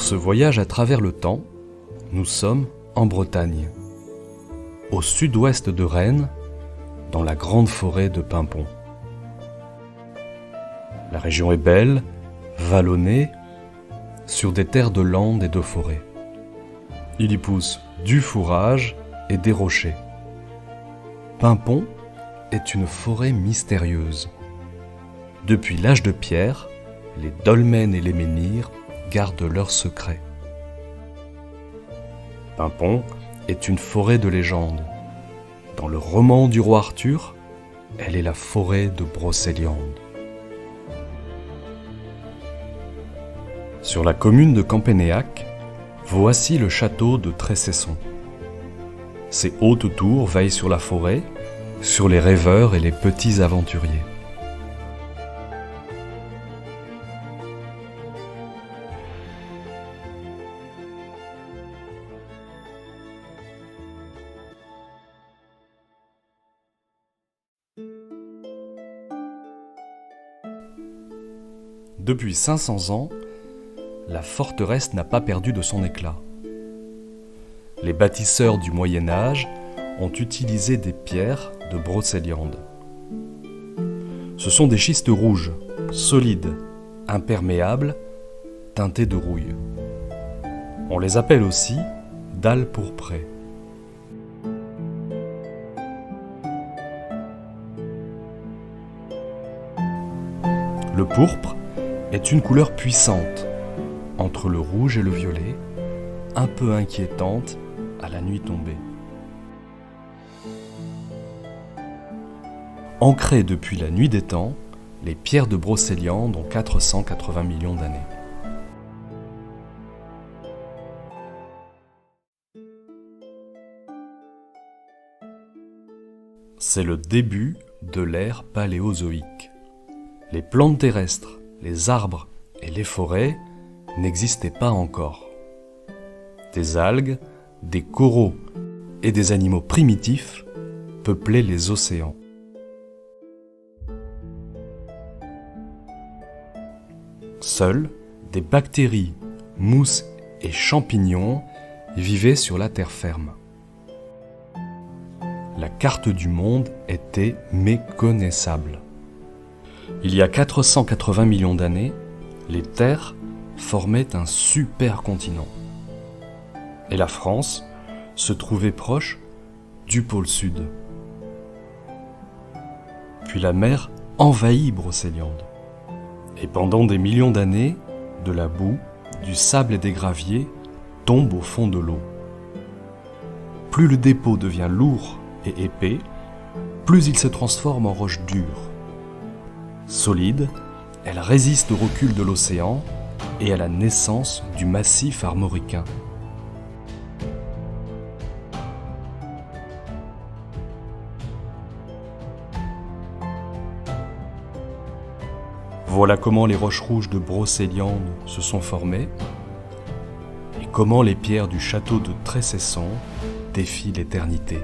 ce voyage à travers le temps, nous sommes en Bretagne, au sud-ouest de Rennes, dans la grande forêt de Paimpont. La région est belle, vallonnée, sur des terres de landes et de forêts. Il y pousse du fourrage et des rochers. Paimpont est une forêt mystérieuse. Depuis l'âge de pierre, les dolmens et les menhirs gardent leurs secrets. Paimpont est une forêt de légende. Dans le roman du roi Arthur, elle est la forêt de Brocéliande. Sur la commune de Campénéac, voici le château de Trécesson. Ses hautes tours veillent sur la forêt, sur les rêveurs et les petits aventuriers. Depuis 500 ans, la forteresse n'a pas perdu de son éclat. Les bâtisseurs du Moyen Âge ont utilisé des pierres de Brocéliande. Ce sont des schistes rouges, solides, imperméables, teintés de rouille. On les appelle aussi dalles pourprées. Le pourpre est une couleur puissante, entre le rouge et le violet, un peu inquiétante à la nuit tombée. Ancrées depuis la nuit des temps, les pierres de Brocéliande ont 480 millions d'années. C'est le début de l'ère paléozoïque. Les plantes terrestres, les arbres et les forêts n'existaient pas encore. Des algues, des coraux et des animaux primitifs peuplaient les océans. Seuls, des bactéries, mousses et champignons vivaient sur la terre ferme. La carte du monde était méconnaissable. Il y a 480 millions d'années, les terres formaient un supercontinent. Et la France se trouvait proche du pôle sud. Puis la mer envahit Brocéliande. Et pendant des millions d'années, de la boue, du sable et des graviers tombent au fond de l'eau. Plus le dépôt devient lourd et épais, plus il se transforme en roche dure. Solide, elle résiste au recul de l'océan et à la naissance du massif armoricain. Voilà comment les roches rouges de Brocéliande se sont formées et comment les pierres du château de Trécesson défient l'éternité.